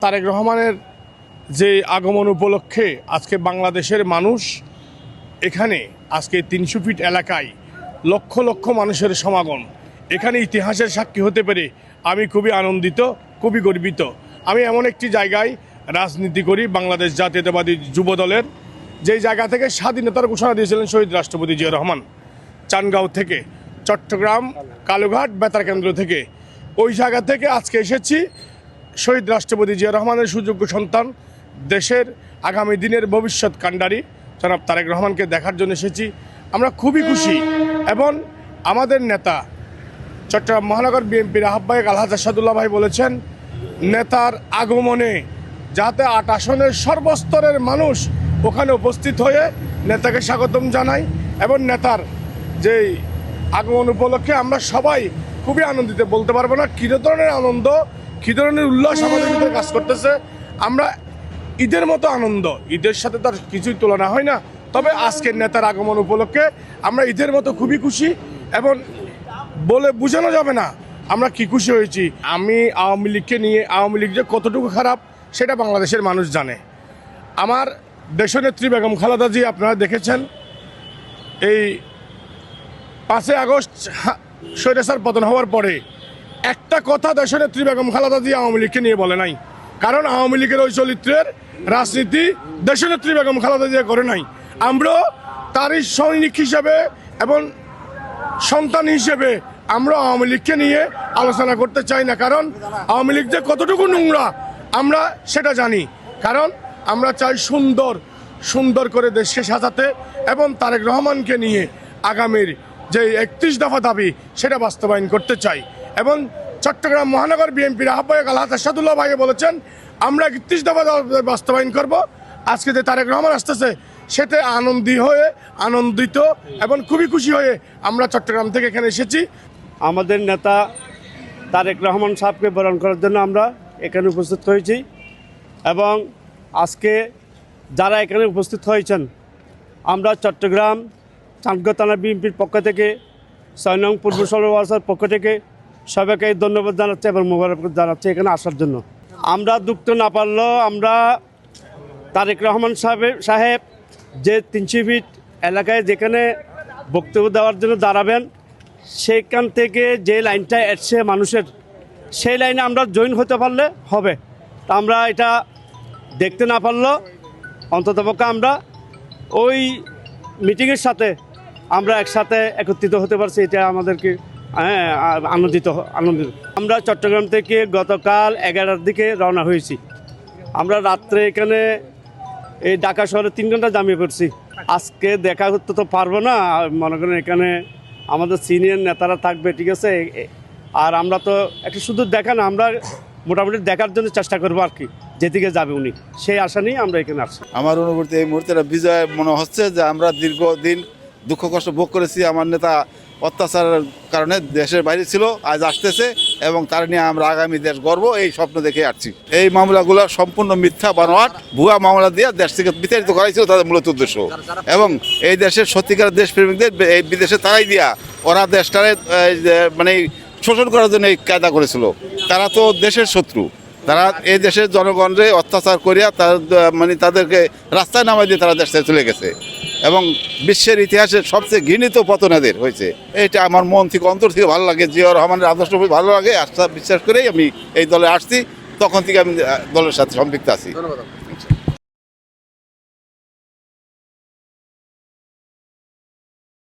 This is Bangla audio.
তারেক রহমানের যে আগমন উপলক্ষে আজকে বাংলাদেশের মানুষ এখানে আজকে ৩০০ ফিট এলাকায় লক্ষ লক্ষ মানুষের সমাগম, এখানে ইতিহাসের সাক্ষী হতে পেরে আমি খুবই আনন্দিত, খুবই গর্বিত। আমি এমন একটি জায়গায় রাজনীতি করি, বাংলাদেশ জাতীয়তাবাদী যুব দলের, যেই জায়গা থেকে স্বাধীনতার ঘোষণা দিয়েছিলেন শহীদ রাষ্ট্রপতি জিয়া রহমান, চানগাঁও থেকে, চট্টগ্রাম কালুঘাট বেতার কেন্দ্র থেকে, ওই জায়গা থেকে আজকে এসেছি শহীদ রাষ্ট্রপতি জিয়া রহমানের সুযোগ্য সন্তান, দেশের আগামী দিনের ভবিষ্যৎ কাণ্ডারি জনাব তারেক রহমানকে দেখার জন্য এসেছি। আমরা খুবই খুশি এবং আমাদের নেতা চট্টগ্রাম মহানগর বিএনপির আহ্বায়ক আলহাজ আসাদুল্লাহ ভাই বলেছেন, নেতার আগমনে যাতে ৮ আসনের সর্বস্তরের মানুষ ওখানে উপস্থিত হয়ে নেতাকে স্বাগতম জানায় এবং নেতার যেই আগমন উপলক্ষে আমরা সবাই খুবই আনন্দিত। বলতে পারবো না কী ধরনের আনন্দ, কী ধরনের উল্লাস আমাদের ভিতরে কাজ করতেছে। আমরা ঈদের মতো আনন্দ, ঈদের সাথে তার কিছুই তুলনা হয় না, তবে আজকের নেতার আগমন উপলক্ষে আমরা ঈদের মতো খুবই খুশি এবং বলে বোঝানো যাবে না আমরা কি খুশি হয়েছি। আমি আওয়ামী লীগকে নিয়ে, আওয়ামী লীগ যে কতটুকু খারাপ সেটা বাংলাদেশের মানুষ জানে। আমার দেশনেত্রী বেগম খালেদা জি আপনারা দেখেছেন, এই 5 আগস্ট স্বৈরাচার পতন হওয়ার পরে একটা কথা দেশনেত্রী বেগম খালেদা জি আওয়ামী লীগকে নিয়ে বলে নাই, কারণ আওয়ামী লীগের ওই চরিত্রের রাজনীতি দেশনেত্রী বেগম খালেদা জিয়া করে নাই। আমরাও তারই সৈনিক হিসেবে এবং সন্তান হিসেবে আমরা আওয়ামী লীগকে নিয়ে আলোচনা করতে চাই না, কারণ আওয়ামী লীগ যে কতটুকু নোংরা আমরা সেটা জানি। কারণ আমরা চাই সুন্দর সুন্দর করে দেশকে সাজাতে এবং তারেক রহমানকে নিয়ে আগামীর যে 31 দফা দাবি সেটা বাস্তবায়ন করতে চাই। এবং চট্টগ্রাম মহানগর বিএনপির আহ্বায়ক আলহাজ আসাদুল্লাহ ভাই বলেছেন, আমরা 31 দফা বাস্তবায়ন করব। আজকে যে তারেক রহমান আসতেছে সেটা আনন্দিত এবং খুবই খুশি হয়ে আমরা চট্টগ্রাম থেকে এখানে এসেছি। আমাদের নেতা তারেক রহমান সাহেবকে বরণ করার জন্য আমরা এখানে উপস্থিত হয়েছি এবং আজকে যারা এখানে উপস্থিত হয়েছেন, আমরা চট্টগ্রাম চানগাঁও থানা বিএনপির পক্ষ থেকে, 6 নং পূর্ব সরবরাহের পক্ষ থেকে সবাইকে ধন্যবাদ জানাচ্ছি এবং মোবারক জানাচ্ছি এখানে আসার জন্য। আমরা দুঃখ না পারলেও আমরা তারেক রহমান সাহেব যে 300 ফিট এলাকায় যেখানে বক্তব্য দেওয়ার জন্য দাঁড়াবেন, সেখান থেকে যে লাইনটা এসছে মানুষের, সেই লাইনে আমরা জয়েন হতে পারলে হবে। তা আমরা এটা দেখতে না পারলেও অন্ততপক্ষে আমরা ওই মিটিংয়ের সাথে আমরা একসাথে একত্রিত হতে পারছি, এটা আমাদেরকে আনন্দিত। আমরা চট্টগ্রাম থেকে গতকাল 11টার দিকে রওনা হয়েছি। আমরা রাত্রে এখানে এই ঢাকা শহরে 3 ঘন্টা জামিয়ে পড়ছি। আজকে দেখা করতে তো পারবো না, মনে করেন এখানে আমাদের সিনিয়র নেতারা থাকবে, ঠিক আছে। আর আমরা তো একটা শুধু দেখা না, আমরা মোটামুটি দেখার জন্য চেষ্টা করবো আর কি, যেদিকে যাবে উনি, সেই আশা নিয়ে আমরা এখানে আসছি। আমার অনুভূতি এই মুহূর্তে বিজয় মনে হচ্ছে যে আমরা দীর্ঘদিন দুঃখ কষ্ট ভোগ করেছি। আমার নেতা অত্যাচারের কারণে দেশের বাইরে ছিল, আজ আসতেছে এবং তার নিয়ে আমরা আগামী দেশ গর্ব এই স্বপ্ন দেখে আসছি। এই মামলাগুলো সম্পূর্ণ মিথ্যা বানোয়াট, ভুয়া মামলা দিয়ে দেশ থেকে বিতাড়িত করাইছিল তাদের মূলত উদ্দেশ্য। এবং এই দেশের সত্যিকার দেশপ্রেমিকদের এই বিদেশে তারাই দিয়া ওরা দেশটারে মানে শোষণ করার জন্য এই কায়দা করেছিল। তারা তো দেশের শত্রু, তারা এই দেশের জনগণরে অত্যাচার করিয়া তাদেরকে রাস্তায় নামাই দিয়ে তারা দেশ থেকে চলে গেছে এবং বিশ্বের ইতিহাসে সবচেয়ে ঘৃণিত পতন এদের হয়েছে। এটা আমার মন থেকে অন্তর থেকে ভালো লাগে, জিয়া রহমানের আদর্শ ভালো লাগে, আস্থা বিশ্বাস করেই আমি এই দলে আসছি, তখন থেকে আমি দলের সাথে সম্পৃক্ত আছি।